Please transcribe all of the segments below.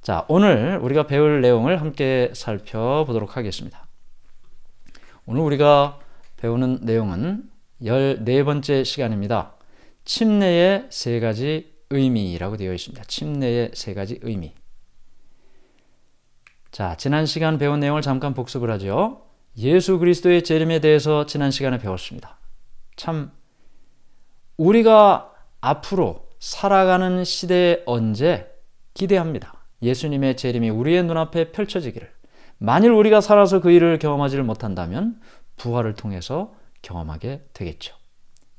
자, 오늘 우리가 배울 내용을 함께 살펴보도록 하겠습니다. 오늘 우리가 배우는 내용은 14번째 시간입니다. 침례의 세 가지 의미라고 되어 있습니다. 침례의 세 가지 의미. 자, 지난 시간 배운 내용을 잠깐 복습을 하죠. 예수 그리스도의 재림에 대해서 지난 시간에 배웠습니다. 참 우리가 앞으로 살아가는 시대에 언제 기대합니다. 예수님의 재림이 우리의 눈앞에 펼쳐지기를. 만일 우리가 살아서 그 일을 경험하지를 못한다면 부활을 통해서 경험하게 되겠죠.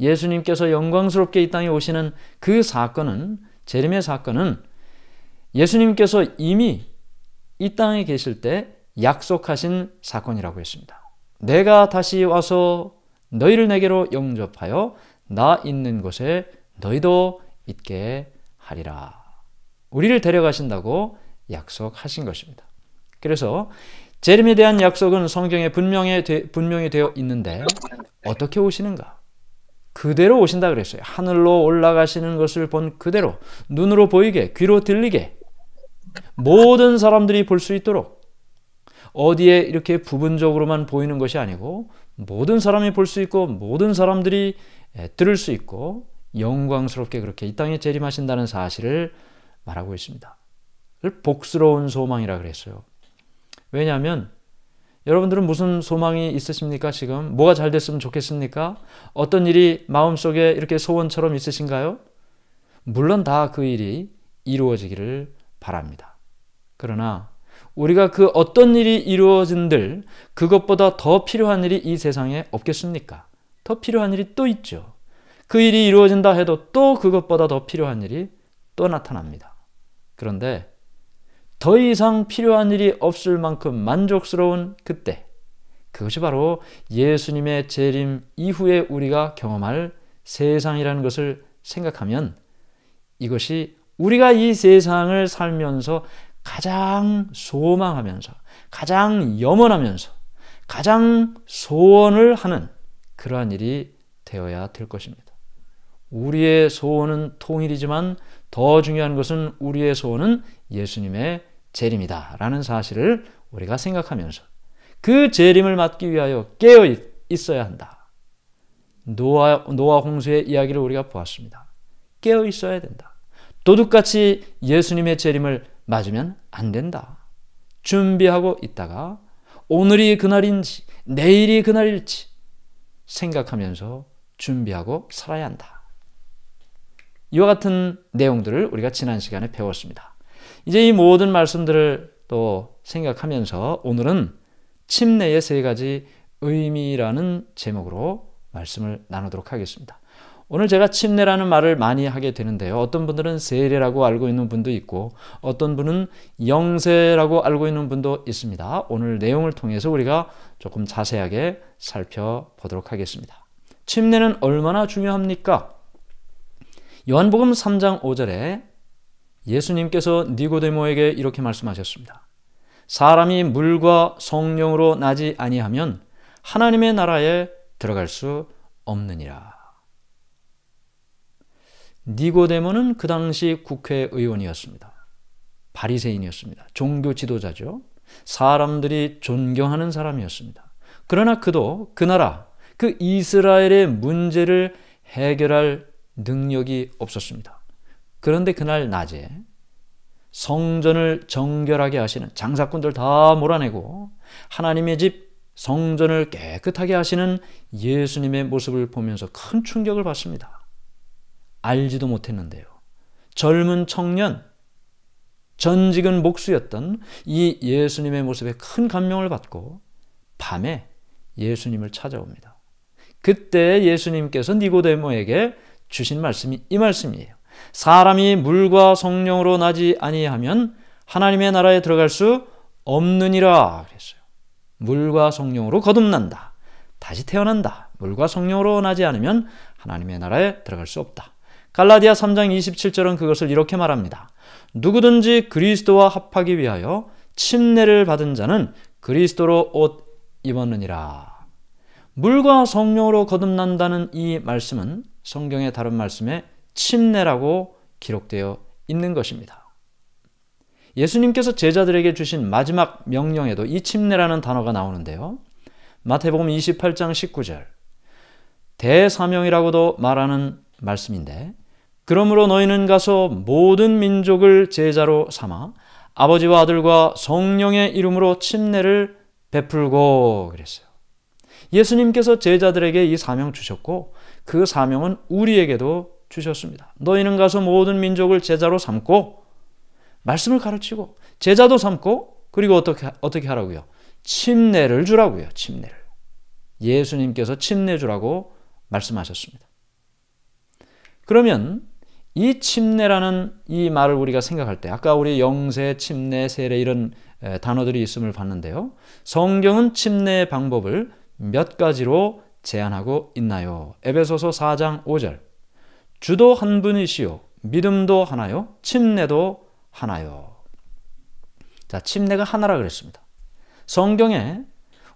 예수님께서 영광스럽게 이 땅에 오시는 그 사건은, 재림의 사건은 예수님께서 이미 이 땅에 계실 때 약속하신 사건이라고 했습니다. 내가 다시 와서 너희를 내게로 영접하여 나 있는 곳에 너희도 있게 하리라. 우리를 데려가신다고 약속하신 것입니다. 그래서 재림에 대한 약속은 성경에 분명히 되어 있는데 어떻게 오시는가? 그대로 오신다 그랬어요. 하늘로 올라가시는 것을 본 그대로, 눈으로 보이게, 귀로 들리게, 모든 사람들이 볼 수 있도록, 어디에 이렇게 부분적으로만 보이는 것이 아니고 모든 사람이 볼 수 있고 모든 사람들이 들을 수 있고 영광스럽게 그렇게 이 땅에 재림하신다는 사실을 말하고 있습니다. 복스러운 소망이라 그랬어요. 왜냐하면 여러분들은 무슨 소망이 있으십니까? 지금 뭐가 잘 됐으면 좋겠습니까? 어떤 일이 마음속에 이렇게 소원처럼 있으신가요? 물론 다 그 일이 이루어지기를 바랍니다. 그러나 우리가 그 어떤 일이 이루어진들 그것보다 더 필요한 일이 이 세상에 없겠습니까? 더 필요한 일이 또 있죠. 그 일이 이루어진다 해도 또 그것보다 더 필요한 일이 또 나타납니다. 그런데 더 이상 필요한 일이 없을 만큼 만족스러운 그때, 그것이 바로 예수님의 재림 이후에 우리가 경험할 세상이라는 것을 생각하면 이것이 우리가 이 세상을 살면서 가장 소망하면서, 가장 염원하면서, 가장 소원을 하는 그러한 일이 되어야 될 것입니다. 우리의 소원은 통일이지만 더 중요한 것은 우리의 소원은 예수님의 재림이다 라는 사실을 우리가 생각하면서 그 재림을 맞기 위하여 깨어 있어야 한다. 노아 홍수의 이야기를 우리가 보았습니다. 깨어 있어야 된다. 도둑같이 예수님의 재림을 맞으면 안 된다. 준비하고 있다가 오늘이 그날인지 내일이 그날일지 생각하면서 준비하고 살아야 한다. 이와 같은 내용들을 우리가 지난 시간에 배웠습니다. 이제 이 모든 말씀들을 또 생각하면서 오늘은 침례의 세 가지 의미라는 제목으로 말씀을 나누도록 하겠습니다. 오늘 제가 침례라는 말을 많이 하게 되는데요. 어떤 분들은 세례라고 알고 있는 분도 있고 어떤 분은 영세라고 알고 있는 분도 있습니다. 오늘 내용을 통해서 우리가 조금 자세하게 살펴보도록 하겠습니다. 침례는 얼마나 중요합니까? 요한복음 3장 5절에 예수님께서 니고데모에게 이렇게 말씀하셨습니다. 사람이 물과 성령으로 나지 아니하면 하나님의 나라에 들어갈 수 없느니라. 니고데모는 그 당시 국회의원이었습니다. 바리새인이었습니다. 종교 지도자죠. 사람들이 존경하는 사람이었습니다. 그러나 그도 그 나라, 그 이스라엘의 문제를 해결할 능력이 없었습니다. 그런데 그날 낮에 성전을 정결하게 하시는, 장사꾼들 다 몰아내고 하나님의 집 성전을 깨끗하게 하시는 예수님의 모습을 보면서 큰 충격을 받습니다. 알지도 못했는데요. 젊은 청년, 전직은 목수였던 이 예수님의 모습에 큰 감명을 받고 밤에 예수님을 찾아옵니다. 그때 예수님께서 니고데모에게 주신 말씀이 이 말씀이에요. 사람이 물과 성령으로 나지 아니하면 하나님의 나라에 들어갈 수 없느니라 그랬어요. 물과 성령으로 거듭난다. 다시 태어난다. 물과 성령으로 나지 않으면 하나님의 나라에 들어갈 수 없다. 갈라디아 3장 27절은 그것을 이렇게 말합니다. 누구든지 그리스도와 합하기 위하여 침례를 받은 자는 그리스도로 옷 입었느니라. 물과 성령으로 거듭난다는 이 말씀은 성경의 다른 말씀에 침례라고 기록되어 있는 것입니다. 예수님께서 제자들에게 주신 마지막 명령에도 이 침례라는 단어가 나오는데요. 마태복음 28장 19절, 대사명이라고도 말하는 말씀인데, 그러므로 너희는 가서 모든 민족을 제자로 삼아 아버지와 아들과 성령의 이름으로 침례를 베풀고 그랬어요. 예수님께서 제자들에게 이 사명 주셨고 그 사명은 우리에게도 주셨습니다. 너희는 가서 모든 민족을 제자로 삼고 말씀을 가르치고 제자도 삼고 그리고 어떻게 하라고요? 침례를 주라고요. 침례를. 예수님께서 침례 주라고 말씀하셨습니다. 그러면 이 침례라는 이 말을 우리가 생각할 때 아까 우리 영세, 침례, 세례 이런 단어들이 있음을 봤는데요. 성경은 침례의 방법을 몇 가지로 제안하고 있나요? 에베소서 4장 5절, 주도 한 분이시요 믿음도 하나요? 침례도 하나요? 자, 침례가 하나라 그랬습니다. 성경에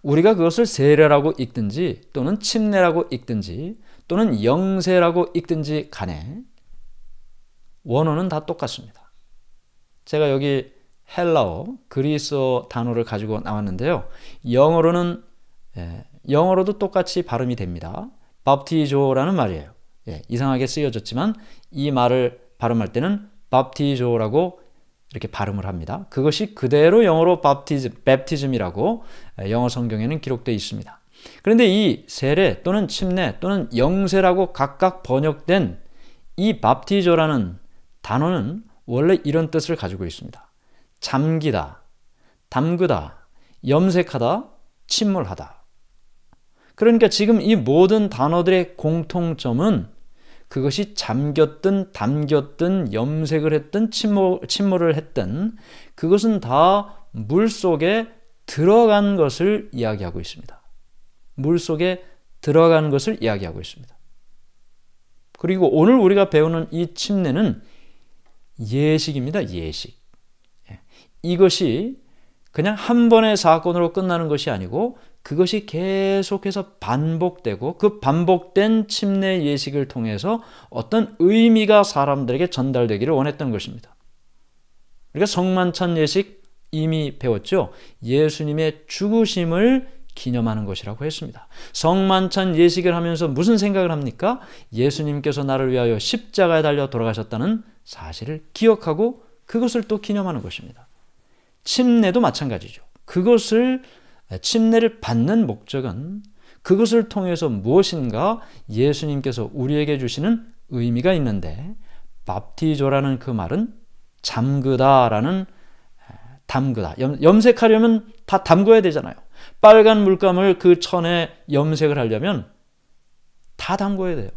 우리가 그것을 세례라고 읽든지 또는 침례라고 읽든지 또는 영세라고 읽든지 간에 원어는 다 똑같습니다. 제가 여기 헬라어, 그리스어 단어를 가지고 나왔는데요. 영어로도 똑같이 발음이 됩니다. 밥티조라는 말이에요. 이상하게 쓰여졌지만 이 말을 발음할 때는 밥티조라고 이렇게 발음을 합니다. 그것이 그대로 영어로 baptism이라고 영어 성경에는 기록되어 있습니다. 그런데 이 세례 또는 침례 또는 영세라고 각각 번역된 이 밥티조라는 단어는 원래 이런 뜻을 가지고 있습니다. 잠기다, 담그다, 염색하다, 침몰하다. 그러니까 지금 이 모든 단어들의 공통점은 그것이 잠겼든 담겼든 염색을 했든 침몰을 했든 그것은 다 물속에 들어간 것을 이야기하고 있습니다. 물속에 들어간 것을 이야기하고 있습니다. 그리고 오늘 우리가 배우는 이 침례는 예식입니다. 예식. 이것이 그냥 한 번의 사건으로 끝나는 것이 아니고 그것이 계속해서 반복되고 그 반복된 침례 예식을 통해서 어떤 의미가 사람들에게 전달되기를 원했던 것입니다. 우리가 성만찬 예식 이미 배웠죠. 예수님의 죽으심을 기념하는 것이라고 했습니다. 성만찬 예식을 하면서 무슨 생각을 합니까? 예수님께서 나를 위하여 십자가에 달려 돌아가셨다는 사실을 기억하고 그것을 또 기념하는 것입니다. 침례도 마찬가지죠. 침례를 받는 목적은 그것을 통해서 무엇인가 예수님께서 우리에게 주시는 의미가 있는데 밥티조라는 그 말은 잠그다라는 담그다. 염색하려면 다 담궈야 되잖아요. 빨간 물감을 그 천에 염색을 하려면 다 담궈야 돼요.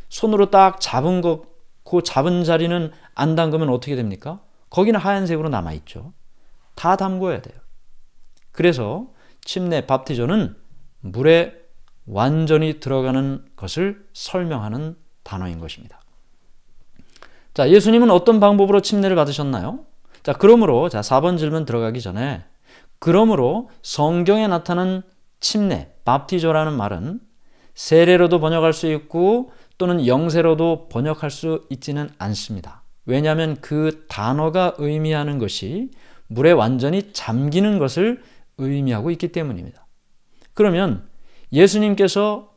손으로 딱 잡은 그 잡은 자리는 안 담그면 어떻게 됩니까? 거기는 하얀색으로 남아있죠. 다 담궈야 돼요. 그래서 침례 밥티조는 물에 완전히 들어가는 것을 설명하는 단어인 것입니다. 자, 예수님은 어떤 방법으로 침례를 받으셨나요? 자, 그러므로 4번 질문 들어가기 전에 그러므로 성경에 나타난 침례, 밥티조라는 말은 세례로도 번역할 수 있고 또는 영세로도 번역할 수 있지는 않습니다. 왜냐하면 그 단어가 의미하는 것이 물에 완전히 잠기는 것을 의미하고 있기 때문입니다. 그러면 예수님께서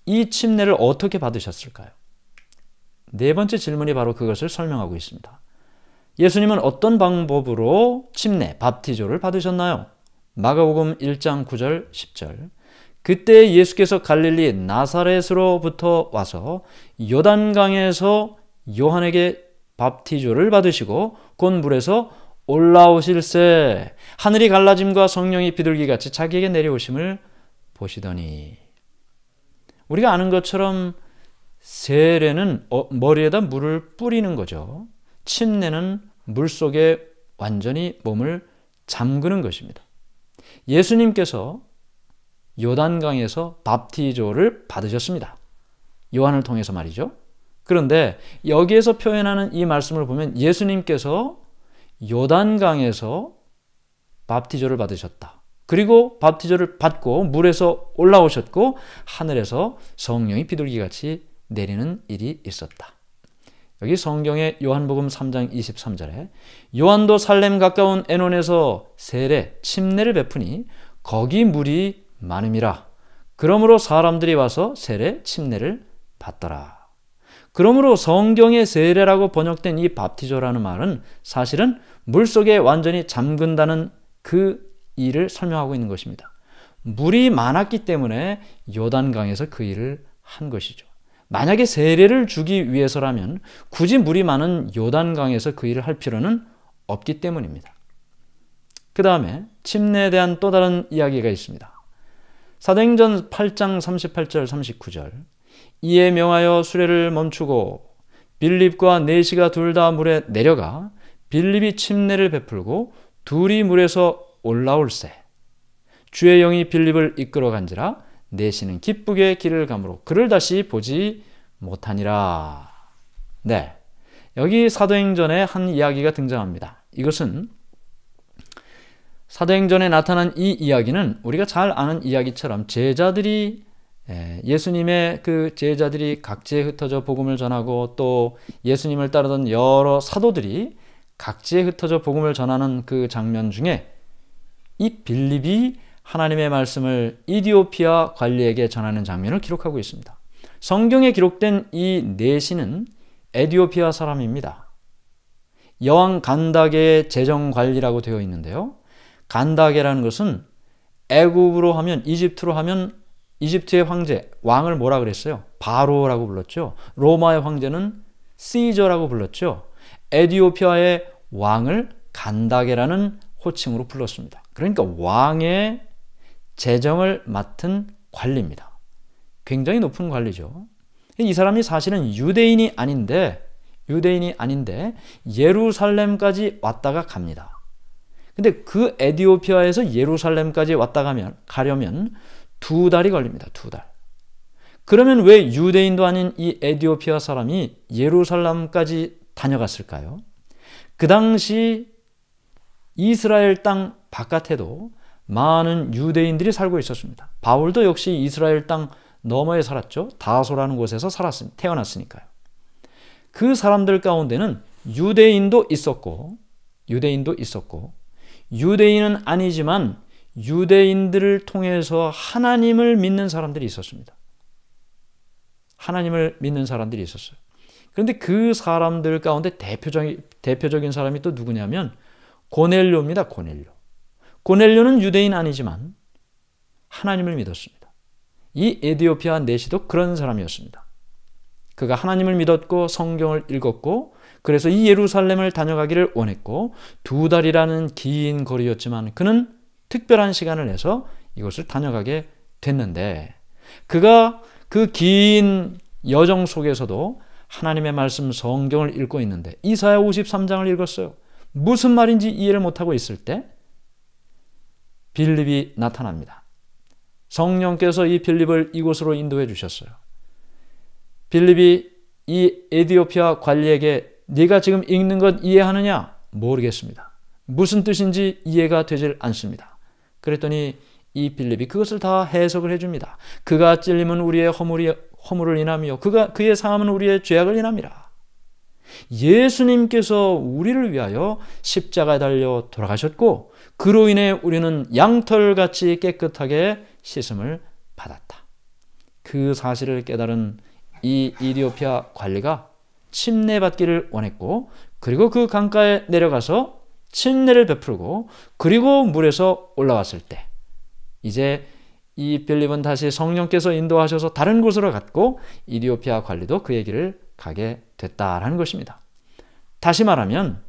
이 침례를 어떻게 받으셨을까요? 네 번째 질문이 바로 그것을 설명하고 있습니다. 예수님은 어떤 방법으로 침례, 밥티조를 받으셨나요? 마가복음 1장 9절 10절, 그때 예수께서 갈릴리 나사렛으로부터 와서 요단강에서 요한에게 밥티조를 받으시고 곧 물에서 올라오실새 하늘이 갈라짐과 성령이 비둘기같이 자기에게 내려오심을 보시더니. 우리가 아는 것처럼 세례는 머리에다 물을 뿌리는 거죠. 침례는 물속에 완전히 몸을 잠그는 것입니다. 예수님께서 요단강에서 밥티조를 받으셨습니다. 요한을 통해서 말이죠. 그런데 여기에서 표현하는 이 말씀을 보면 예수님께서 요단강에서 밥티조를 받으셨다. 그리고 밥티조를 받고 물에서 올라오셨고 하늘에서 성령이 비둘기같이 내리는 일이 있었다. 여기 성경의 요한복음 3장 23절에 요한도 살렘 가까운 에논에서 세례, 침례를 베푸니 거기 물이 많음이라. 그러므로 사람들이 와서 세례, 침례를 받더라. 그러므로 성경의 세례라고 번역된 이 밥티조라는 말은 사실은 물속에 완전히 잠근다는 그 일을 설명하고 있는 것입니다. 물이 많았기 때문에 요단강에서 그 일을 한 것이죠. 만약에 세례를 주기 위해서라면 굳이 물이 많은 요단강에서 그 일을 할 필요는 없기 때문입니다. 그 다음에 침례에 대한 또 다른 이야기가 있습니다. 사도행전 8장 38절 39절 이에 명하여 수레를 멈추고 빌립과 내시가 둘 다 물에 내려가 빌립이 침례를 베풀고 둘이 물에서 올라올세 주의 영이 빌립을 이끌어 간지라 내시는 기쁘게 길을 가므로 그를 다시 보지 못하니라. 네, 여기 사도행전에 한 이야기가 등장합니다. 이것은 사도행전에 나타난 이 이야기는 우리가 잘 아는 이야기처럼 제자들이 예수님의 그 제자들이 각지에 흩어져 복음을 전하고 또 예수님을 따르던 여러 사도들이 각지에 흩어져 복음을 전하는 그 장면 중에 이 빌립이 하나님의 말씀을 이디오피아 관리에게 전하는 장면을 기록하고 있습니다. 성경에 기록된 이 내시는 에티오피아 사람입니다. 여왕 간다게의 재정관리라고 되어 있는데요. 간다게라는 것은 애굽으로 하면 이집트로 하면 이집트의 황제, 왕을 뭐라 그랬어요? 바로라고 불렀죠. 로마의 황제는 시저라고 불렀죠. 에티오피아의 왕을 간다게라는 호칭으로 불렀습니다. 그러니까 왕의 재정을 맡은 관리입니다. 굉장히 높은 관리죠. 이 사람이 사실은 유대인이 아닌데 예루살렘까지 왔다가 갑니다. 근데 그 에티오피아에서 예루살렘까지 가려면 2달이 걸립니다. 2달. 그러면 왜 유대인도 아닌 이 에티오피아 사람이 예루살렘까지 다녀갔을까요? 그 당시 이스라엘 땅 바깥에도 많은 유대인들이 살고 있었습니다. 바울도 역시 이스라엘 땅 너머에 살았죠. 다소라는 곳에서 태어났으니까요. 그 사람들 가운데는 유대인도 있었고 유대인은 아니지만 유대인들을 통해서 하나님을 믿는 사람들이 있었습니다. 하나님을 믿는 사람들이 있었어요. 그런데 그 사람들 가운데 대표적인 사람이 또 누구냐면 고넬료입니다. 고넬료는 유대인 아니지만 하나님을 믿었습니다. 이 에티오피아 내시도 그런 사람이었습니다. 그가 하나님을 믿었고 성경을 읽었고 그래서 이 예루살렘을 다녀가기를 원했고 2달이라는 긴 거리였지만 그는 특별한 시간을 내서 이곳을 다녀가게 됐는데 그가 그 긴 여정 속에서도 하나님의 말씀 성경을 읽고 있는데 이사야 53장을 읽었어요. 무슨 말인지 이해를 못하고 있을 때 빌립이 나타납니다. 성령께서 이 빌립을 이곳으로 인도해 주셨어요. 빌립이 이 에티오피아 관리에게 네가 지금 읽는 것 이해하느냐? 모르겠습니다. 무슨 뜻인지 이해가 되질 않습니다. 그랬더니 이 빌립이 그것을 다 해석을 해줍니다. 그가 찔림은 우리의 허물을 인하며 그의 상함은 우리의 죄악을 인함이라. 예수님께서 우리를 위하여 십자가에 달려 돌아가셨고 그로 인해 우리는 양털같이 깨끗하게 씻음을 받았다. 그 사실을 깨달은 이 에티오피아 관리가 침례받기를 원했고 그리고 그 강가에 내려가서 침례를 베풀고 그리고 물에서 올라왔을 때 이제 이 빌립은 다시 성령께서 인도하셔서 다른 곳으로 갔고 에티오피아 관리도 그의 길을 가게 됐다라는 것입니다. 다시 말하면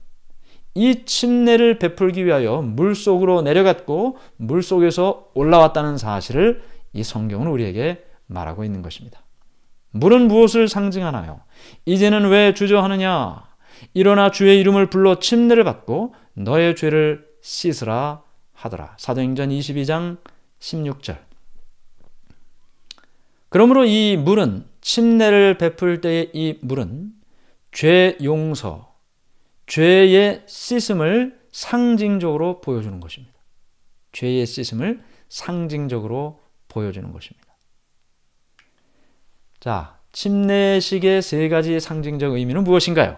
이 침례를 베풀기 위하여 물속으로 내려갔고 물속에서 올라왔다는 사실을 이 성경은 우리에게 말하고 있는 것입니다. 물은 무엇을 상징하나요? 이제는 왜 주저하느냐? 일어나 주의 이름을 불러 침례를 받고 너의 죄를 씻으라 하더라. 사도행전 22장 16절. 그러므로 이 물은 침례를 베풀 때의 이 물은 죄 용서, 죄의 씻음을 상징적으로 보여주는 것입니다. 죄의 씻음을 상징적으로 보여주는 것입니다. 자, 침례식의 세 가지 상징적 의미는 무엇인가요?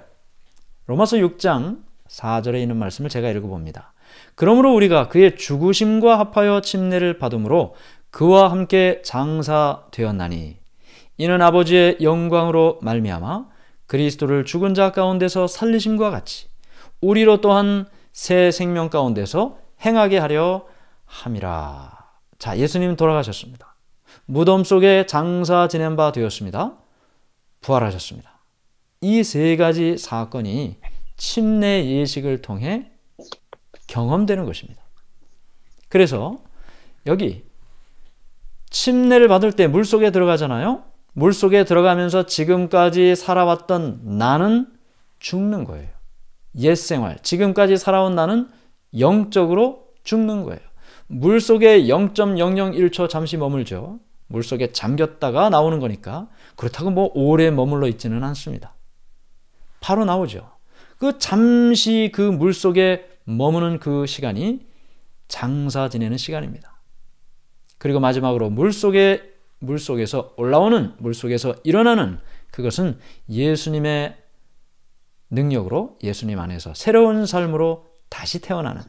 로마서 6장 4절에 있는 말씀을 제가 읽어봅니다. 그러므로 우리가 그의 죽으심과 합하여 침례를 받음으로 그와 함께 장사되었나니 이는 아버지의 영광으로 말미암아 그리스도를 죽은 자 가운데서 살리심과 같이 우리로 또한 새 생명 가운데서 행하게 하려 함이라. 자, 예수님 돌아가셨습니다. 무덤 속에 장사 지낸 바 되었습니다. 부활하셨습니다. 이 세 가지 사건이 침례 예식을 통해 경험되는 것입니다. 그래서 여기 침례를 받을 때 물속에 들어가잖아요. 물속에 들어가면서 지금까지 살아왔던 나는 죽는 거예요. 옛 생활, 지금까지 살아온 나는 영적으로 죽는 거예요. 물속에 0.001초 잠시 머물죠. 물속에 잠겼다가 나오는 거니까 그렇다고 뭐 오래 머물러 있지는 않습니다. 바로 나오죠. 그 잠시 그 물속에 머무는 그 시간이 장사 지내는 시간입니다. 그리고 마지막으로 물속에서 올라오는, 물속에서 일어나는 그것은 예수님의 능력으로 예수님 안에서 새로운 삶으로 다시 태어나는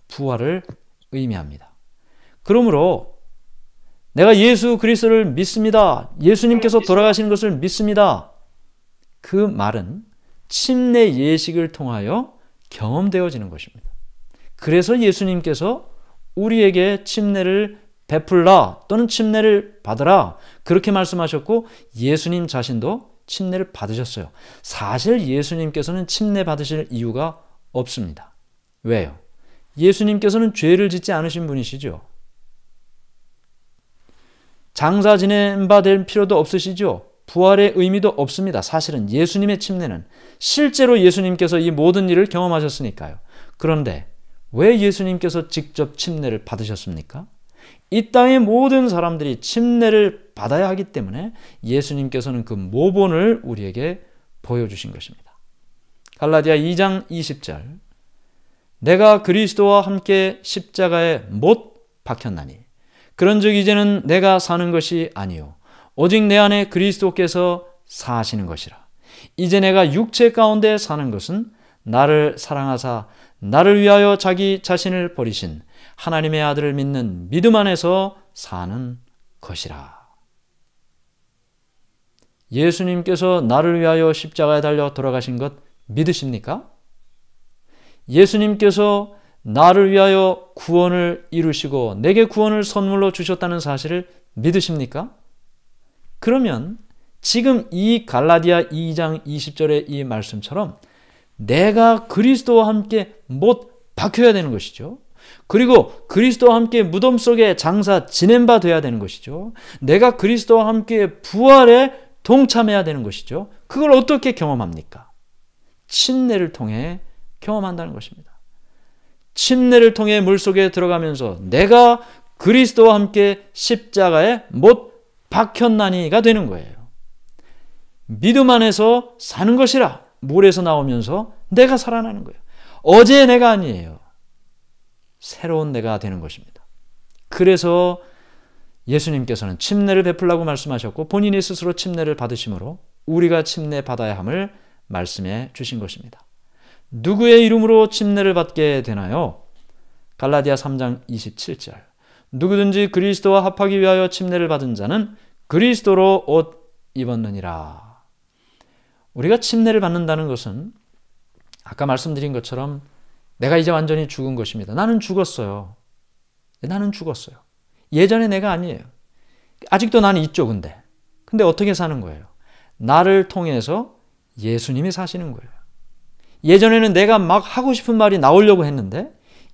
부활을 의미합니다. 그러므로 내가 예수 그리스도를 믿습니다. 예수님께서 돌아가신 것을 믿습니다. 그 말은 침례 예식을 통하여 경험되어지는 것입니다. 그래서 예수님께서 우리에게 침례를 베풀라 또는 침례를 받으라 그렇게 말씀하셨고 예수님 자신도 침례를 받으셨어요. 사실 예수님께서는 침례 받으실 이유가 없습니다. 왜요? 예수님께서는 죄를 짓지 않으신 분이시죠. 장사 지낸 바 될 필요도 없으시죠. 부활의 의미도 없습니다. 사실은 예수님의 침례는 실제로 예수님께서 이 모든 일을 경험하셨으니까요. 그런데 왜 예수님께서 직접 침례를 받으셨습니까? 이 땅의 모든 사람들이 침례를 받아야 하기 때문에 예수님께서는 그 모본을 우리에게 보여주신 것입니다. 갈라디아 2장 20절 내가 그리스도와 함께 십자가에 못 박혔나니 그런즉 이제는 내가 사는 것이 아니요 오직 내 안에 그리스도께서 사시는 것이라. 이제 내가 육체 가운데 사는 것은 나를 사랑하사 나를 위하여 자기 자신을 버리신 하나님의 아들을 믿는 믿음 안에서 사는 것이라. 예수님께서 나를 위하여 십자가에 달려 돌아가신 것 믿으십니까? 예수님께서 나를 위하여 구원을 이루시고 내게 구원을 선물로 주셨다는 사실을 믿으십니까? 그러면 지금 이 갈라디아 2장 20절의 이 말씀처럼 내가 그리스도와 함께 못 박혀야 되는 것이죠. 그리고 그리스도와 함께 무덤 속에 장사 지낸 바 돼야 되는 것이죠. 내가 그리스도와 함께 부활에 동참해야 되는 것이죠. 그걸 어떻게 경험합니까? 침례를 통해 경험한다는 것입니다. 침례를 통해 물속에 들어가면서 내가 그리스도와 함께 십자가에 못 박혔나니가 되는 거예요. 믿음 안에서 사는 것이라 물에서 나오면서 내가 살아나는 거예요. 어제의 내가 아니에요. 새로운 내가 되는 것입니다. 그래서 예수님께서는 침례를 베풀라고 말씀하셨고 본인이 스스로 침례를 받으심으로 우리가 침례 받아야 함을 말씀해 주신 것입니다. 누구의 이름으로 침례를 받게 되나요? 갈라디아 3장 27절 누구든지 그리스도와 합하기 위하여 침례를 받은 자는 그리스도로 옷 입었느니라. 우리가 침례를 받는다는 것은 아까 말씀드린 것처럼 내가 이제 완전히 죽은 것입니다. 나는 죽었어요. 나는 죽었어요. 예전의 내가 아니에요. 아직도 나는 있죠. 근데 어떻게 사는 거예요? 나를 통해서 예수님이 사시는 거예요. 예전에는 내가 막 하고 싶은 말이 나오려고 했는데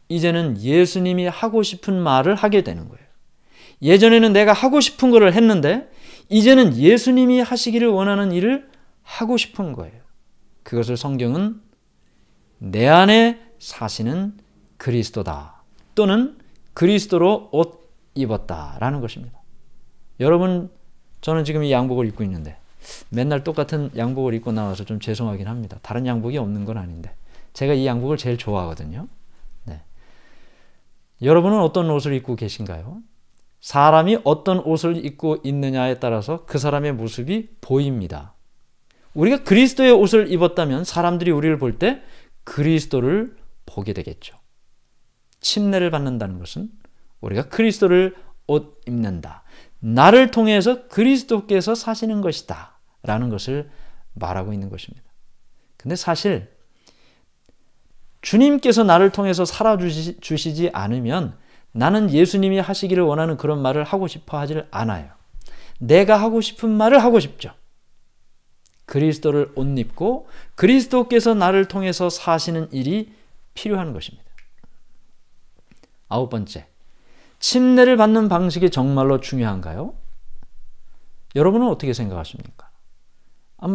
이제는 예수님이 하고 싶은 말을 하게 되는 거예요. 예전에는 내가 하고 싶은 거를 했는데 이제는 예수님이 하시기를 원하는 일을 하고 싶은 거예요. 그것을 성경은 내 안에 사시는 그리스도다 또는 그리스도로 옷 입었다라는 것입니다. 여러분, 저는 지금 이 양복을 입고 있는데 맨날 똑같은 양복을 입고 나와서 좀 죄송하긴 합니다. 다른 양복이 없는 건 아닌데 제가 이 양복을 제일 좋아하거든요. 네. 여러분은 어떤 옷을 입고 계신가요? 사람이 어떤 옷을 입고 있느냐에 따라서 그 사람의 모습이 보입니다. 우리가 그리스도의 옷을 입었다면 사람들이 우리를 볼 때 그리스도를 보게 되겠죠. 침례를 받는다는 것은 우리가 그리스도를 옷 입는다. 나를 통해서 그리스도께서 사시는 것이다. 라는 것을 말하고 있는 것입니다. 근데 사실 주님께서 나를 통해서 살아주시지 않으면 나는 예수님이 하시기를 원하는 그런 말을 하고 싶어 하질 않아요. 내가 하고 싶은 말을 하고 싶죠. 그리스도를 옷 입고 그리스도께서 나를 통해서 사시는 일이 필요한 것입니다. 9번째, 침례를 받는 방식이 정말로 중요한가요? 여러분은 어떻게 생각하십니까?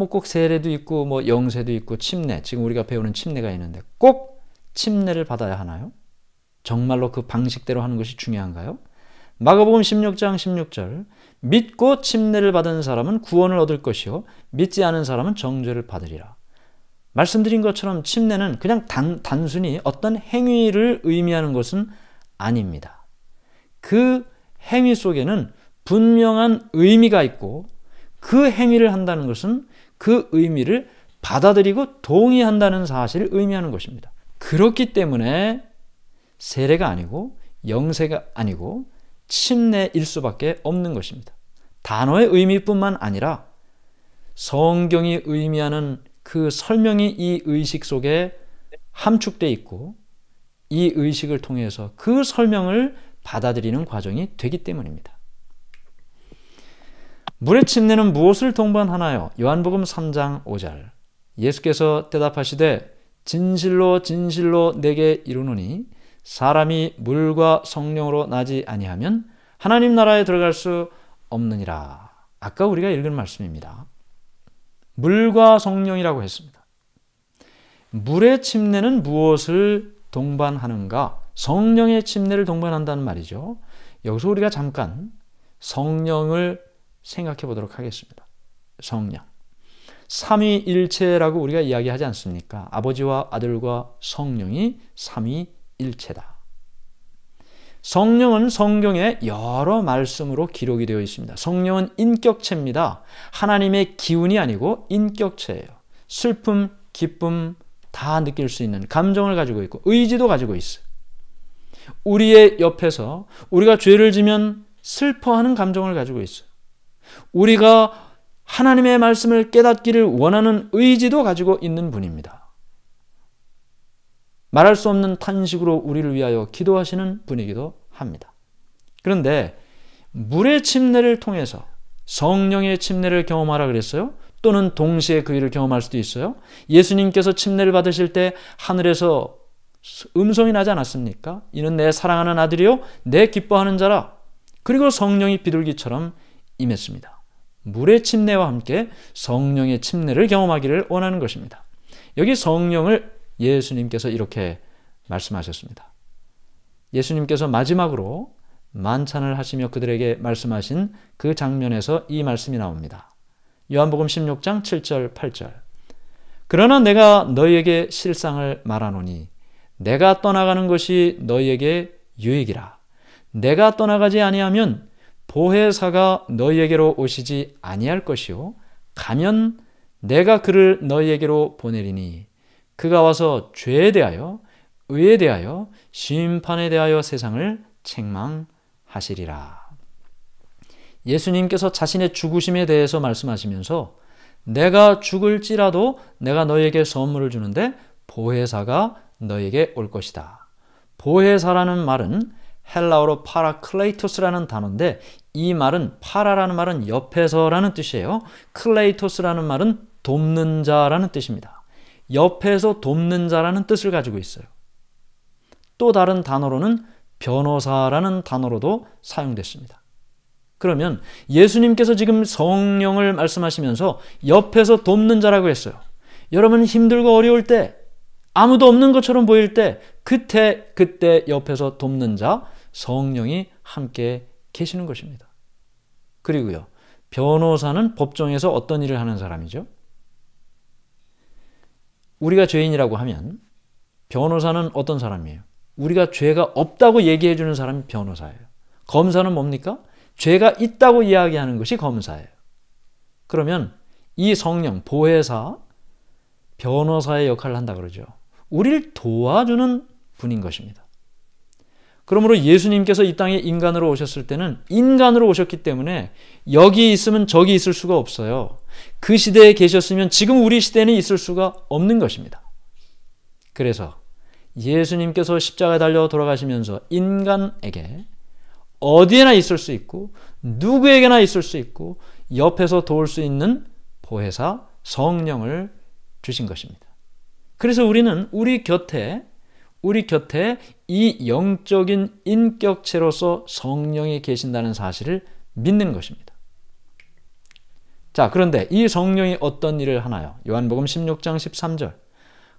꼭 세례도 있고 영세도 있고 침례, 지금 우리가 배우는 침례가 있는데 꼭 침례를 받아야 하나요? 정말로 그 방식대로 하는 것이 중요한가요? 마가복음 16장 16절, 믿고 침례를 받은 사람은 구원을 얻을 것이요 믿지 않은 사람은 정죄를 받으리라. 말씀드린 것처럼 침례는 그냥 단순히 어떤 행위를 의미하는 것은 아닙니다. 그 행위 속에는 분명한 의미가 있고 그 행위를 한다는 것은 그 의미를 받아들이고 동의한다는 사실을 의미하는 것입니다. 그렇기 때문에 세례가 아니고 영세가 아니고 침례일 수밖에 없는 것입니다. 단어의 의미뿐만 아니라 성경이 의미하는 그 설명이 이 의식 속에 함축되어 있고 이 의식을 통해서 그 설명을 받아들이는 과정이 되기 때문입니다. 물의 침례는 무엇을 동반하나요? 요한복음 3장 5절, 예수께서 대답하시되 진실로 진실로 내게 이르노니 사람이 물과 성령으로 나지 아니하면 하나님 나라에 들어갈 수 없느니라. 아까 우리가 읽은 말씀입니다. 물과 성령이라고 했습니다. 물의 침례는 무엇을 동반하는가? 성령의 침례를 동반한다는 말이죠. 여기서 우리가 잠깐 성령을 생각해 보도록 하겠습니다. 성령. 삼위일체라고 우리가 이야기하지 않습니까? 아버지와 아들과 성령이 삼위일체다. 성령은 성경에 여러 말씀으로 기록이 되어 있습니다. 성령은 인격체입니다. 하나님의 기운이 아니고 인격체예요. 슬픔, 기쁨 다 느낄 수 있는 감정을 가지고 있고 의지도 가지고 있어요. 우리의 옆에서 우리가 죄를 지면 슬퍼하는 감정을 가지고 있어요. 우리가 하나님의 말씀을 깨닫기를 원하는 의지도 가지고 있는 분입니다. 말할 수 없는 탄식으로 우리를 위하여 기도하시는 분이기도 합니다. 그런데 물의 침례를 통해서 성령의 침례를 경험하라 그랬어요? 또는 동시에 그 일을 경험할 수도 있어요? 예수님께서 침례를 받으실 때 하늘에서 음성이 나지 않았습니까? 이는 내 사랑하는 아들이요 내 기뻐하는 자라. 그리고 성령이 비둘기처럼 임했습니다. 물의 침례와 함께 성령의 침례를 경험하기를 원하는 것입니다. 여기 성령을 예수님께서 이렇게 말씀하셨습니다. 예수님께서 마지막으로 만찬을 하시며 그들에게 말씀하신 그 장면에서 이 말씀이 나옵니다. 요한복음 16장 7절 8절. 그러나 내가 너희에게 실상을 말하노니 내가 떠나가는 것이 너희에게 유익이라. 내가 떠나가지 아니하면 보혜사가 너희에게로 오시지 아니할 것이요 가면 내가 그를 너희에게로 보내리니 그가 와서 죄에 대하여 의에 대하여 심판에 대하여 세상을 책망하시리라. 예수님께서 자신의 죽으심에 대해서 말씀하시면서 내가 죽을지라도 내가 너희에게 선물을 주는데 보혜사가 너희에게 올 것이다. 보혜사라는 말은 헬라어로 파라클레이토스라는 단어인데 이 말은 파라라는 말은 옆에서라는 뜻이에요. 클레이토스라는 말은 돕는 자라는 뜻입니다. 옆에서 돕는 자라는 뜻을 가지고 있어요. 또 다른 단어로는 변호사라는 단어로도 사용됐습니다. 그러면 예수님께서 지금 성령을 말씀하시면서 옆에서 돕는 자라고 했어요. 여러분 힘들고 어려울 때 아무도 없는 것처럼 보일 때 그때 옆에서 돕는 자 성령이 함께 계시는 것입니다. 그리고요, 변호사는 법정에서 어떤 일을 하는 사람이죠? 우리가 죄인이라고 하면 변호사는 어떤 사람이에요? 우리가 죄가 없다고 얘기해 주는 사람이 변호사예요. 검사는 뭡니까? 죄가 있다고 이야기하는 것이 검사예요. 그러면 이 성령, 보혜사, 변호사의 역할을 한다 그러죠. 우리를 도와주는 분인 것입니다. 그러므로 예수님께서 이 땅에 인간으로 오셨을 때는 인간으로 오셨기 때문에 여기 있으면 저기 있을 수가 없어요. 그 시대에 계셨으면 지금 우리 시대에는 있을 수가 없는 것입니다. 그래서 예수님께서 십자가에 달려 돌아가시면서 인간에게 어디에나 있을 수 있고 누구에게나 있을 수 있고 옆에서 도울 수 있는 보혜사 성령을 주신 것입니다. 그래서 우리는 우리 곁에 이 영적인 인격체로서 성령이 계신다는 사실을 믿는 것입니다. 자, 그런데 이 성령이 어떤 일을 하나요? 요한복음 16장 13절.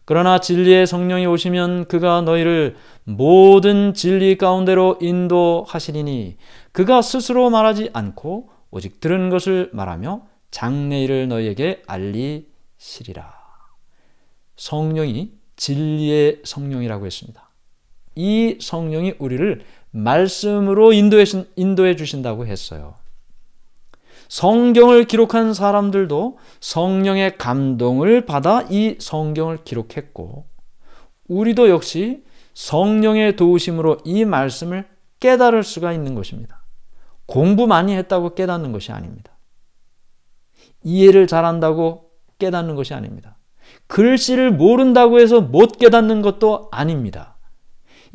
그러나 진리의 성령이 오시면 그가 너희를 모든 진리 가운데로 인도하시리니 그가 스스로 말하지 않고 오직 들은 것을 말하며 장래일을 너희에게 알리시리라. 성령이 진리의 성령이라고 했습니다. 이 성령이 우리를 말씀으로 인도해 주신다고 했어요. 성경을 기록한 사람들도 성령의 감동을 받아 이 성경을 기록했고 우리도 역시 성령의 도우심으로 이 말씀을 깨달을 수가 있는 것입니다. 공부 많이 했다고 깨닫는 것이 아닙니다. 이해를 잘한다고 깨닫는 것이 아닙니다. 글씨를 모른다고 해서 못 깨닫는 것도 아닙니다.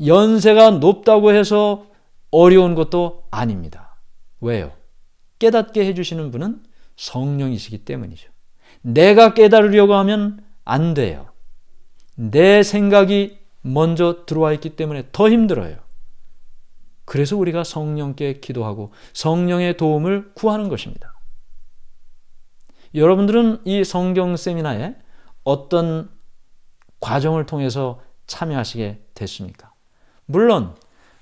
연세가 높다고 해서 어려운 것도 아닙니다. 왜요? 깨닫게 해주시는 분은 성령이시기 때문이죠. 내가 깨달으려고 하면 안 돼요. 내 생각이 먼저 들어와 있기 때문에 더 힘들어요. 그래서 우리가 성령께 기도하고 성령의 도움을 구하는 것입니다. 여러분들은 이 성경 세미나에 어떤 과정을 통해서 참여하시게 됐습니까? 물론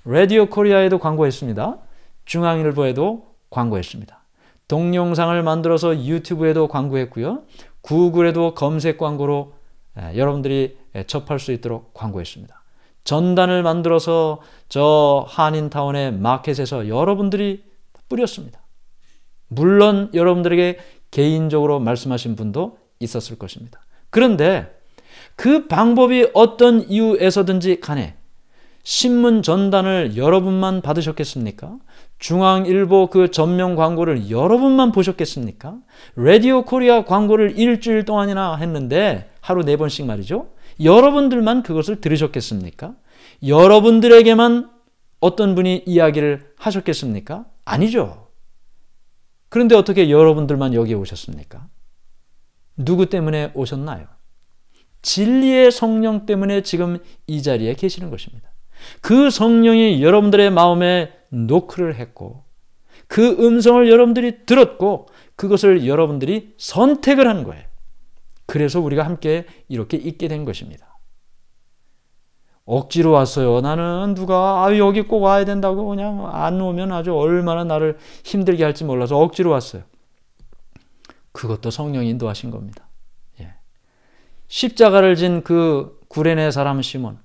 라디오 코리아에도 광고했습니다. 중앙일보에도 광고했습니다. 동영상을 만들어서 유튜브에도 광고했고요. 구글에도 검색 광고로 여러분들이 접할 수 있도록 광고했습니다. 전단을 만들어서 저 한인타운의 마켓에서 여러분들이 뿌렸습니다. 물론 여러분들에게 개인적으로 말씀하신 분도 있었을 것입니다. 그런데 그 방법이 어떤 이유에서든지 간에 신문 전단을 여러분만 받으셨겠습니까? 중앙일보 그 전면 광고를 여러분만 보셨겠습니까? 라디오 코리아 광고를 일주일 동안이나 했는데 하루 4번씩 말이죠. 여러분들만 그것을 들으셨겠습니까? 여러분들에게만 어떤 분이 이야기를 하셨겠습니까? 아니죠. 그런데 어떻게 여러분들만 여기에 오셨습니까? 누구 때문에 오셨나요? 진리의 성령 때문에 지금 이 자리에 계시는 것입니다. 그 성령이 여러분들의 마음에 노크를 했고 그 음성을 여러분들이 들었고 그것을 여러분들이 선택을 한 거예요. 그래서 우리가 함께 이렇게 있게 된 것입니다. 억지로 왔어요. 나는 누가 여기 꼭 와야 된다고 그냥 안 오면 아주 얼마나 나를 힘들게 할지 몰라서 억지로 왔어요. 그것도 성령이 인도하신 겁니다. 예. 십자가를 진 그 구레네 사람 시몬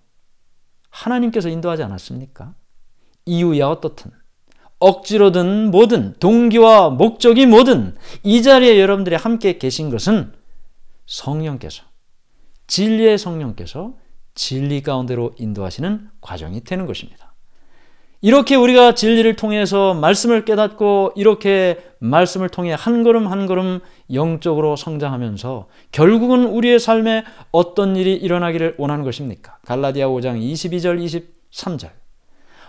하나님께서 인도하지 않았습니까? 이유야 어떻든 억지로든 뭐든 동기와 목적이 뭐든 이 자리에 여러분들이 함께 계신 것은 성령께서 진리의 성령께서 진리 가운데로 인도하시는 과정이 되는 것입니다. 이렇게 우리가 진리를 통해서 말씀을 깨닫고 이렇게 말씀을 통해 한 걸음 한 걸음 영적으로 성장하면서 결국은 우리의 삶에 어떤 일이 일어나기를 원하는 것입니까? 갈라디아 5장 22절 23절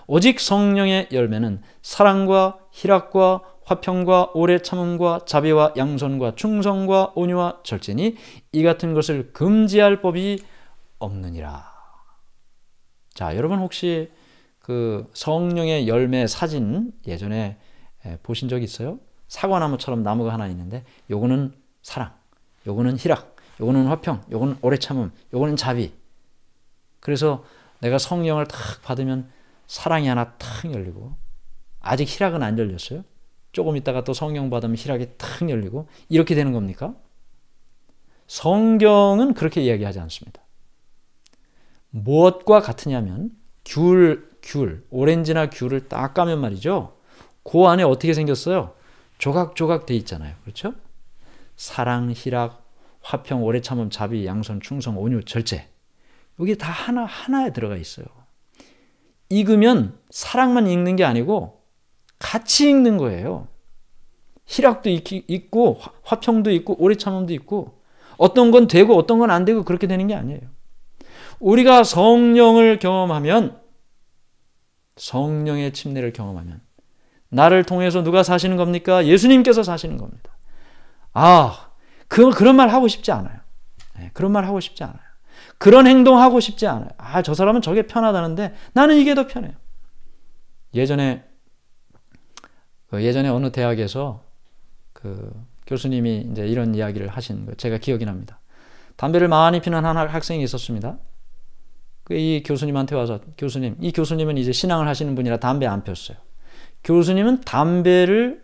오직 성령의 열매는 사랑과 희락과 화평과 오래 참음과 자비와 양선과 충성과 온유와 절제니 이 같은 것을 금지할 법이 없느니라. 자, 여러분 혹시 그 성령의 열매 사진 예전에 보신 적 있어요? 사과나무처럼 나무가 하나 있는데 요거는 사랑, 요거는 희락, 요거는 화평, 요거는 오래 참음, 요거는 자비. 그래서 내가 성령을 탁 받으면 사랑이 하나 탁 열리고 아직 희락은 안 열렸어요. 조금 있다가 또 성령 받으면 희락이 탁 열리고 이렇게 되는 겁니까? 성경은 그렇게 이야기하지 않습니다. 무엇과 같으냐면 귤 귤, 오렌지나 귤을 딱 까면 말이죠. 그 안에 어떻게 생겼어요? 조각조각 돼 있잖아요. 그렇죠? 사랑, 희락, 화평, 오래 참음, 자비, 양선, 충성, 온유, 절제. 여기 다 하나에 들어가 있어요. 익으면 사랑만 익는 게 아니고 같이 익는 거예요. 희락도 있고 화평도 있고 오래 참음도 있고 어떤 건 되고 어떤 건 안 되고 그렇게 되는 게 아니에요. 우리가 성령을 경험하면 성령의 침례를 경험하면 나를 통해서 누가 사시는 겁니까? 예수님께서 사시는 겁니다. 그런 말 하고 싶지 않아요. 그런 말 하고 싶지 않아요. 그런 행동하고 싶지 않아요. 저 사람은 저게 편하다는데 나는 이게 더 편해요. 예전에 어느 대학에서 교수님이 이제 이런 이야기를 하신 거 제가 기억이 납니다. 담배를 많이 피는 한 학생이 있었습니다. 이 교수님한테 와서 교수님, 이 교수님은 이제 신앙을 하시는 분이라 담배 안 폈어요. 교수님은 담배를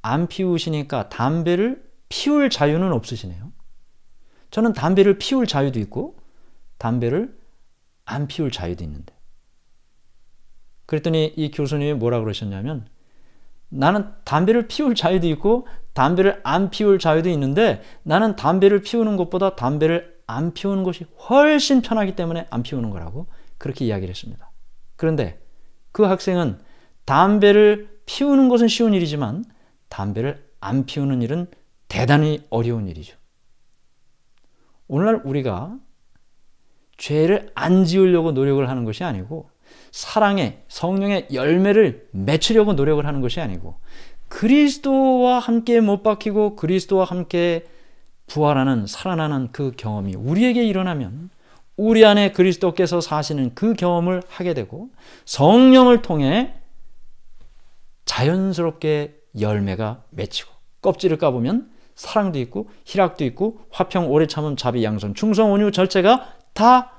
안 피우시니까 담배를 피울 자유는 없으시네요. 저는 담배를 피울 자유도 있고 담배를 안 피울 자유도 있는데. 그랬더니 이 교수님이 뭐라 그러셨냐면 나는 담배를 피울 자유도 있고 담배를 안 피울 자유도 있는데 나는 담배를 피우는 것보다 담배를 안 피우는 것이 훨씬 편하기 때문에 안 피우는 거라고 그렇게 이야기를 했습니다. 그런데 그 학생은 담배를 피우는 것은 쉬운 일이지만 담배를 안 피우는 일은 대단히 어려운 일이죠. 오늘날 우리가 죄를 안 지으려고 노력을 하는 것이 아니고 사랑의 성령의 열매를 맺으려고 노력을 하는 것이 아니고 그리스도와 함께 못 박히고 그리스도와 함께 부활하는 살아나는 그 경험이 우리에게 일어나면 우리 안에 그리스도께서 사시는 그 경험을 하게 되고 성령을 통해 자연스럽게 열매가 맺히고 껍질을 까보면 사랑도 있고 희락도 있고 화평, 오래 참음, 자비, 양선, 충성, 온유, 절제가 다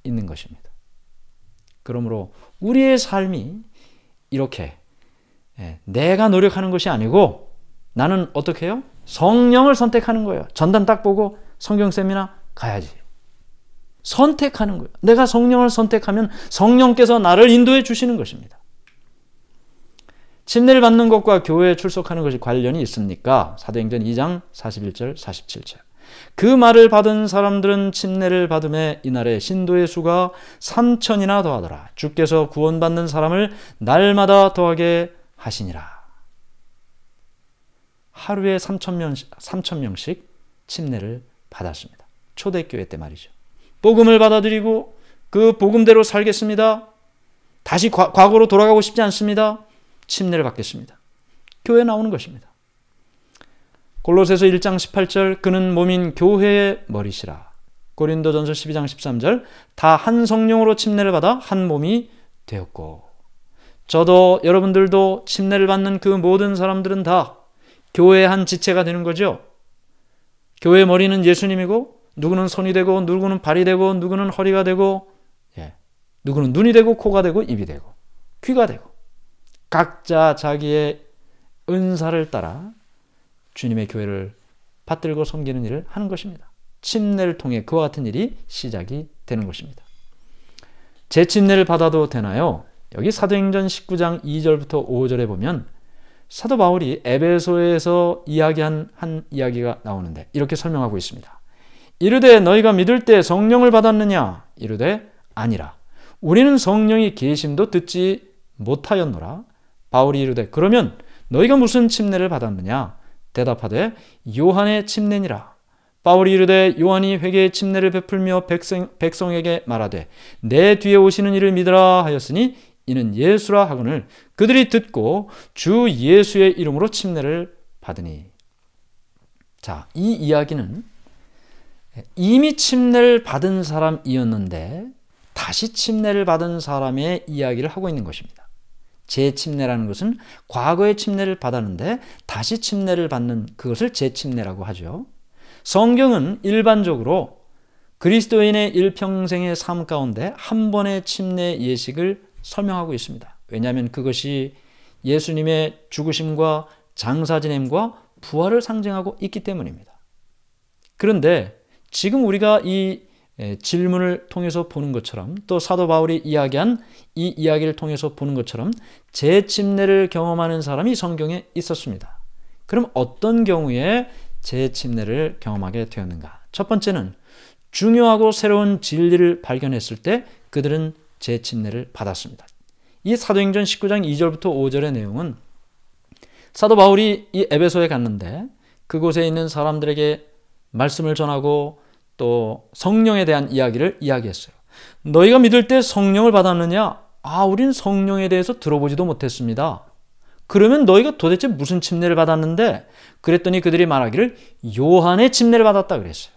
있는 것입니다. 그러므로 우리의 삶이 이렇게 내가 노력하는 것이 아니고 나는 어떻게 해요? 성령을 선택하는 거예요. 전단 딱 보고 성경 세미나 가야지. 선택하는 거예요. 내가 성령을 선택하면 성령께서 나를 인도해 주시는 것입니다. 침례를 받는 것과 교회에 출석하는 것이 관련이 있습니까? 사도행전 2장 41절 47절. 그 말을 받은 사람들은 침례를 받음에 이날에 신도의 수가 3,000이나 더하더라. 주께서 구원받는 사람을 날마다 더하게 하시니라. 하루에 3,000명씩 침례를 받았습니다. 초대교회 때 말이죠. 복음을 받아들이고 그 복음대로 살겠습니다. 다시 과거로 돌아가고 싶지 않습니다. 침례를 받겠습니다. 교회에 나오는 것입니다. 골로새서 1장 18절 그는 몸인 교회의 머리시라. 고린도전서 12장 13절 다 한 성령으로 침례를 받아 한 몸이 되었고. 저도 여러분들도 침례를 받는 그 모든 사람들은 다 교회의 한 지체가 되는 거죠. 교회의 머리는 예수님이고 누구는 손이 되고 누구는 발이 되고 누구는 허리가 되고 누구는 눈이 되고 코가 되고 입이 되고 귀가 되고 각자 자기의 은사를 따라 주님의 교회를 받들고 섬기는 일을 하는 것입니다. 침례를 통해 그와 같은 일이 시작이 되는 것입니다. 재침례를 받아도 되나요? 여기 사도행전 19장 2절부터 5절에 보면 사도 바울이 에베소에서 이야기한 한 이야기가 나오는데 이렇게 설명하고 있습니다. 이르되 너희가 믿을 때 성령을 받았느냐? 이르되 아니라. 우리는 성령이 계심도 듣지 못하였노라. 바울이 이르되 그러면 너희가 무슨 침례를 받았느냐? 대답하되 요한의 침례니라. 바울이 이르되 요한이 회개의 침례를 베풀며 백성에게 말하되 내 뒤에 오시는 이를 믿으라 하였으니 이는 예수라 하거늘 그들이 듣고 주 예수의 이름으로 침례를 받으니. 자, 이 이야기는 이미 침례를 받은 사람이었는데 다시 침례를 받은 사람의 이야기를 하고 있는 것입니다. 재침례라는 것은 과거에 침례를 받았는데 다시 침례를 받는 그것을 재침례라고 하죠. 성경은 일반적으로 그리스도인의 일평생의 삶 가운데 한 번의 침례 예식을 설명하고 있습니다. 왜냐하면 그것이 예수님의 죽으심과 장사 지냄과 부활을 상징하고 있기 때문입니다. 그런데 지금 우리가 이 질문을 통해서 보는 것처럼, 또 사도 바울이 이야기한 이 이야기를 통해서 보는 것처럼 재침례를 경험하는 사람이 성경에 있었습니다. 그럼 어떤 경우에 재침례를 경험하게 되었는가? 첫 번째는 중요하고 새로운 진리를 발견했을 때 그들은 재침례를 받았습니다. 이 사도행전 19장 2절부터 5절의 내용은 사도 바울이 이 에베소에 갔는데 그곳에 있는 사람들에게 말씀을 전하고 또 성령에 대한 이야기를 이야기했어요. 너희가 믿을 때 성령을 받았느냐? 우린 성령에 대해서 들어보지도 못했습니다. 그러면 너희가 도대체 무슨 침례를 받았는데? 그랬더니 그들이 말하기를 요한의 침례를 받았다 그랬어요.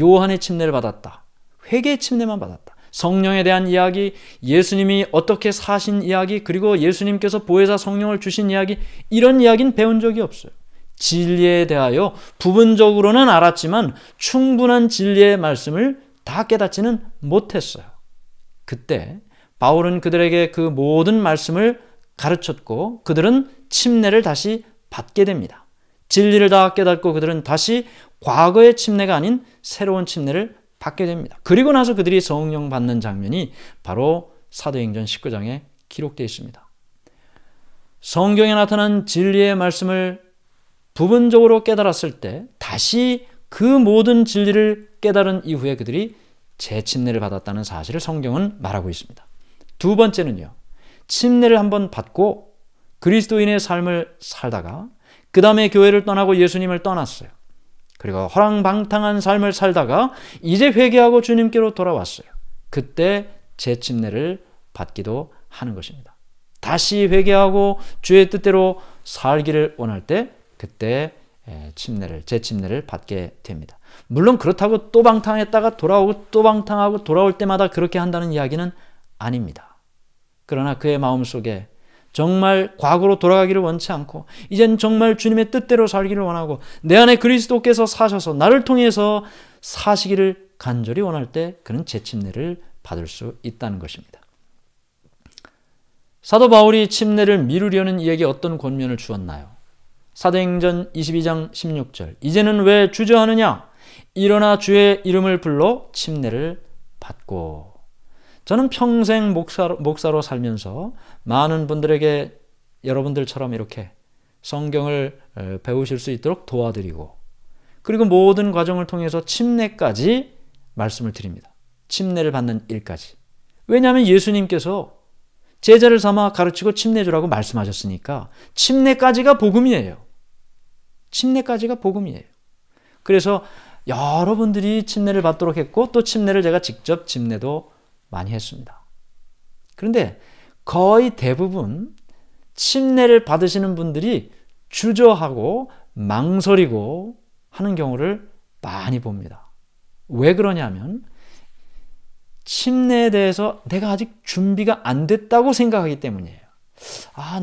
요한의 침례를 받았다. 회개의 침례만 받았다. 성령에 대한 이야기, 예수님이 어떻게 사신 이야기, 그리고 예수님께서 보혜사 성령을 주신 이야기, 이런 이야기는 배운 적이 없어요. 진리에 대하여 부분적으로는 알았지만 충분한 진리의 말씀을 다 깨닫지는 못했어요. 그때 바울은 그들에게 그 모든 말씀을 가르쳤고 그들은 침례를 다시 받게 됩니다. 진리를 다 깨닫고 그들은 다시 과거의 침례가 아닌 새로운 침례를 받게 됩니다. 그리고 나서 그들이 성령 받는 장면이 바로 사도행전 19장에 기록되어 있습니다. 성경에 나타난 진리의 말씀을 부분적으로 깨달았을 때 다시 그 모든 진리를 깨달은 이후에 그들이 재침례를 받았다는 사실을 성경은 말하고 있습니다. 두 번째는요, 침례를 한번 받고 그리스도인의 삶을 살다가 그 다음에 교회를 떠나고 예수님을 떠났어요. 그리고 허랑방탕한 삶을 살다가 이제 회개하고 주님께로 돌아왔어요. 그때 재침례를 받기도 하는 것입니다. 다시 회개하고 주의 뜻대로 살기를 원할 때 그때 재침례를 받게 됩니다. 물론 그렇다고 또 방탕했다가 돌아오고 또 방탕하고 돌아올 때마다 그렇게 한다는 이야기는 아닙니다. 그러나 그의 마음속에 정말 과거로 돌아가기를 원치 않고 이젠 정말 주님의 뜻대로 살기를 원하고 내 안에 그리스도께서 사셔서 나를 통해서 사시기를 간절히 원할 때 그는 재침례를 받을 수 있다는 것입니다. 사도 바울이 침례를 미루려는 이에게 어떤 권면을 주었나요? 사도행전 22장 16절, 이제는 왜 주저하느냐? 일어나 주의 이름을 불러 침례를 받고. 저는 평생 목사로 살면서 많은 분들에게 여러분들처럼 이렇게 성경을 배우실 수 있도록 도와드리고 그리고 모든 과정을 통해서 침례까지 말씀을 드립니다. 침례를 받는 일까지. 왜냐하면 예수님께서 제자를 삼아 가르치고 침례 주라고 말씀하셨으니까 침례까지가 복음이에요. 침례까지가 복음이에요. 그래서 여러분들이 침례를 받도록 했고 또 침례를 제가 직접 침례도 많이 했습니다. 그런데 거의 대부분 침례를 받으시는 분들이 주저하고 망설이고 하는 경우를 많이 봅니다. 왜 그러냐면 침례에 대해서 내가 아직 준비가 안 됐다고 생각하기 때문이에요.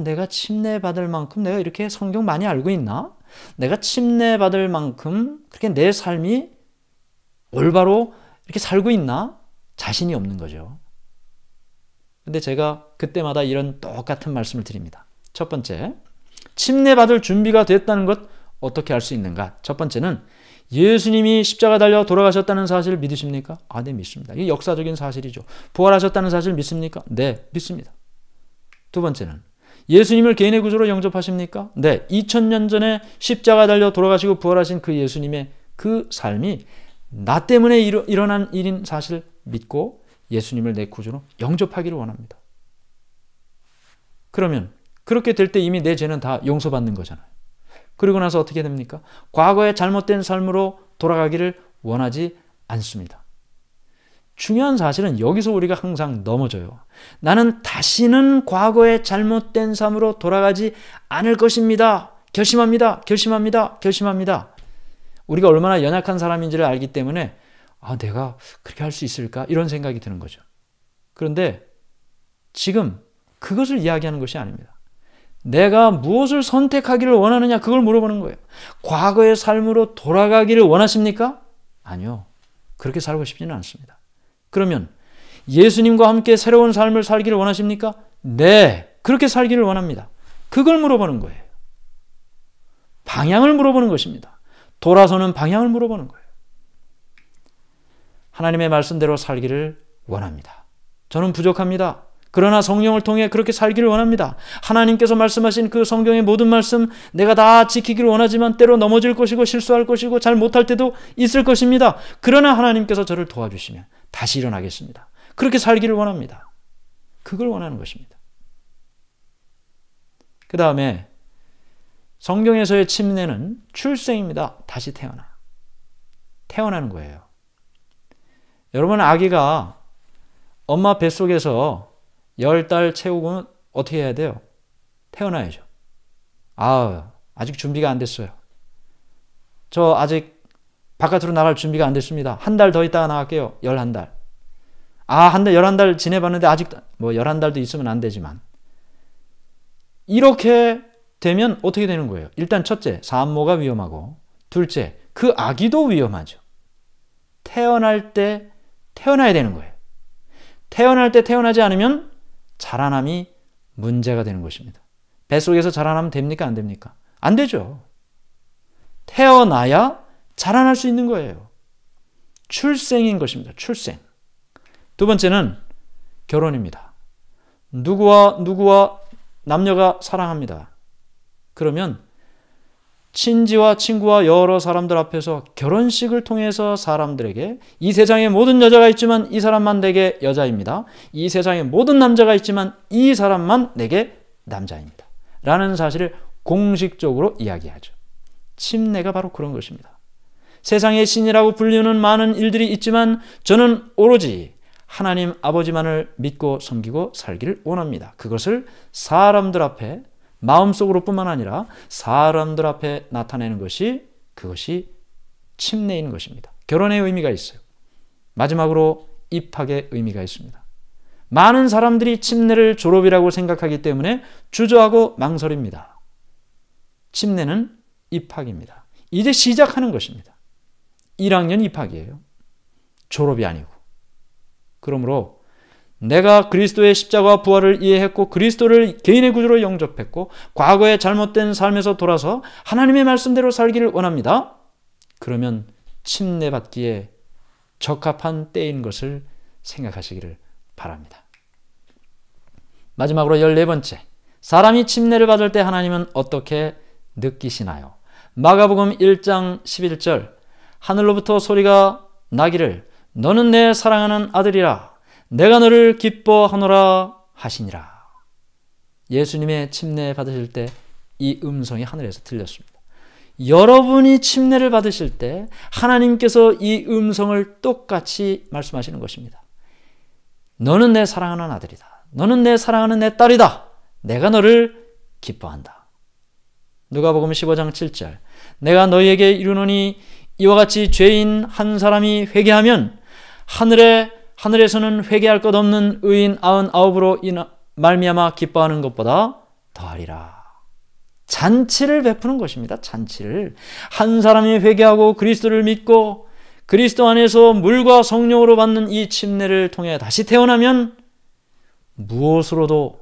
내가 침례 받을 만큼 내가 이렇게 성경 많이 알고 있나? 내가 침례 받을 만큼 그렇게 내 삶이 올바로 이렇게 살고 있나? 자신이 없는 거죠. 근데 제가 그때마다 이런 똑같은 말씀을 드립니다. 첫 번째, 침례 받을 준비가 됐다는 것 어떻게 알 수 있는가? 첫 번째는 예수님이 십자가 달려 돌아가셨다는 사실을 믿으십니까? 네, 믿습니다. 이게 역사적인 사실이죠. 부활하셨다는 사실을 믿습니까? 네, 믿습니다. 두 번째는 예수님을 개인의 구주로 영접하십니까? 네, 2000년 전에 십자가 달려 돌아가시고 부활하신 그 예수님의 그 삶이 나 때문에 일어난 일인 사실을 믿고 예수님을 내 구주로 영접하기를 원합니다. 그러면 그렇게 될 때 이미 내 죄는 다 용서받는 거잖아요. 그리고 나서 어떻게 됩니까? 과거의 잘못된 삶으로 돌아가기를 원하지 않습니다. 중요한 사실은 여기서 우리가 항상 넘어져요. 나는 다시는 과거의 잘못된 삶으로 돌아가지 않을 것입니다. 결심합니다. 결심합니다. 결심합니다. 우리가 얼마나 연약한 사람인지를 알기 때문에 내가 그렇게 할 수 있을까? 이런 생각이 드는 거죠. 그런데 지금 그것을 이야기하는 것이 아닙니다. 내가 무엇을 선택하기를 원하느냐 그걸 물어보는 거예요. 과거의 삶으로 돌아가기를 원하십니까? 아니요. 그렇게 살고 싶지는 않습니다. 그러면 예수님과 함께 새로운 삶을 살기를 원하십니까? 네. 그렇게 살기를 원합니다. 그걸 물어보는 거예요. 방향을 물어보는 것입니다. 돌아서는 방향을 물어보는 거예요. 하나님의 말씀대로 살기를 원합니다. 저는 부족합니다. 그러나 성령을 통해 그렇게 살기를 원합니다. 하나님께서 말씀하신 그 성경의 모든 말씀 내가 다 지키기를 원하지만 때로 넘어질 것이고 실수할 것이고 잘 못할 때도 있을 것입니다. 그러나 하나님께서 저를 도와주시면 다시 일어나겠습니다. 그렇게 살기를 원합니다. 그걸 원하는 것입니다. 그 다음에 성경에서의 침례는 출생입니다. 다시 태어나는 거예요. 여러분, 아기가 엄마 뱃속에서 10달 채우고는 어떻게 해야 돼요? 태어나야죠. 아직 준비가 안 됐어요. 저 아직 바깥으로 나갈 준비가 안 됐습니다. 한 달 더 있다가 나갈게요. 11달. 11달 지내봤는데 아직 11달도 있으면 안 되지만. 이렇게 되면 어떻게 되는 거예요? 일단 첫째, 산모가 위험하고, 둘째, 그 아기도 위험하죠. 태어날 때 태어나야 되는 거예요. 태어날 때 태어나지 않으면 자라남이 문제가 되는 것입니다. 뱃속에서 자라나면 됩니까? 안 됩니까? 안 되죠. 태어나야 자라날 수 있는 거예요. 출생인 것입니다. 출생. 두 번째는 결혼입니다. 누구와 남녀가 사랑합니다. 그러면 친지와 친구와 여러 사람들 앞에서 결혼식을 통해서 사람들에게 이 세상에 모든 여자가 있지만 이 사람만 내게 여자입니다. 이 세상에 모든 남자가 있지만 이 사람만 내게 남자입니다. 라는 사실을 공식적으로 이야기하죠. 침례가 바로 그런 것입니다. 세상의 신이라고 불리는 많은 일들이 있지만 저는 오로지 하나님 아버지만을 믿고 섬기고 살기를 원합니다. 그것을 사람들 앞에 마음속으로 뿐만 아니라 사람들 앞에 나타내는 것이 그것이 침례인 것입니다. 결혼의 의미가 있어요. 마지막으로 입학의 의미가 있습니다. 많은 사람들이 침례를 졸업이라고 생각하기 때문에 주저하고 망설입니다. 침례는 입학입니다. 이제 시작하는 것입니다. 1학년 입학이에요. 졸업이 아니고. 그러므로 내가 그리스도의 십자가와 부활을 이해했고 그리스도를 개인의 구주로 영접했고 과거의 잘못된 삶에서 돌아서 하나님의 말씀대로 살기를 원합니다. 그러면 침례받기에 적합한 때인 것을 생각하시기를 바랍니다. 마지막으로 14번째, 사람이 침례를 받을 때 하나님은 어떻게 느끼시나요? 마가복음 1장 11절, 하늘로부터 소리가 나기를 너는 내 사랑하는 아들이라 내가 너를 기뻐하노라 하시니라. 예수님의 침례 받으실 때 이 음성이 하늘에서 들렸습니다. 여러분이 침례를 받으실 때 하나님께서 이 음성을 똑같이 말씀하시는 것입니다. 너는 내 사랑하는 아들이다. 너는 내 사랑하는 내 딸이다. 내가 너를 기뻐한다. 누가복음 15장 7절, 내가 너희에게 이르노니 이와 같이 죄인 한 사람이 회개하면 하늘에서는 회개할 것 없는 의인 99으로 말미암아 기뻐하는 것보다 더하리라. 잔치를 베푸는 것입니다. 잔치를. 한 사람이 회개하고 그리스도를 믿고 그리스도 안에서 물과 성령으로 받는 이 침례를 통해 다시 태어나면 무엇으로도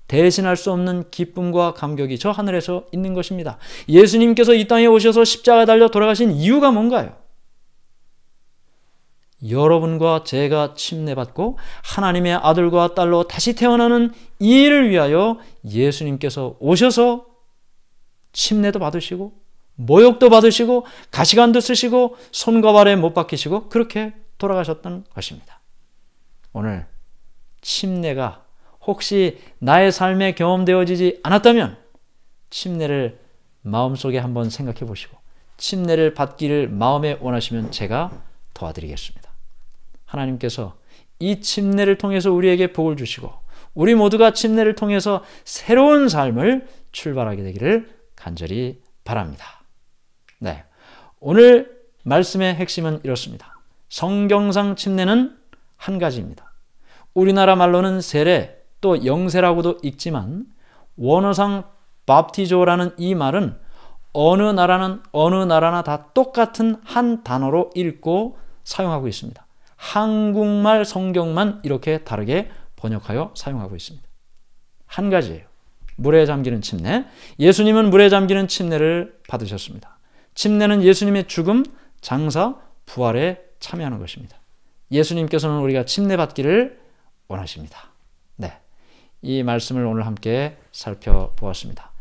대신할 수 없는 기쁨과 감격이 저 하늘에서 있는 것입니다. 예수님께서 이 땅에 오셔서 십자가에 달려 돌아가신 이유가 뭔가요? 여러분과 제가 침례받고 하나님의 아들과 딸로 다시 태어나는 이 일을 위하여 예수님께서 오셔서 침례도 받으시고 모욕도 받으시고 가시관도 쓰시고 손과 발에 못 박히시고 그렇게 돌아가셨던 것입니다. 오늘 침례가 혹시 나의 삶에 경험되어지지 않았다면 침례를 마음속에 한번 생각해 보시고 침례를 받기를 마음에 원하시면 제가 도와드리겠습니다. 하나님께서 이 침례를 통해서 우리에게 복을 주시고 우리 모두가 침례를 통해서 새로운 삶을 출발하게 되기를 간절히 바랍니다. 네, 오늘 말씀의 핵심은 이렇습니다. 성경상 침례는 한 가지입니다. 우리나라 말로는 세례 또 영세라고도 읽지만 원어상 밥티조라는 이 말은 어느 나라나 다 똑같은 한 단어로 읽고 사용하고 있습니다. 한국말 성경만 이렇게 다르게 번역하여 사용하고 있습니다. 한 가지예요. 물에 잠기는 침례. 예수님은 물에 잠기는 침례를 받으셨습니다. 침례는 예수님의 죽음, 장사, 부활의 참여하는 것입니다. 예수님께서는 우리가 침례받기를 원하십니다. 네, 이 말씀을 오늘 함께 살펴보았습니다.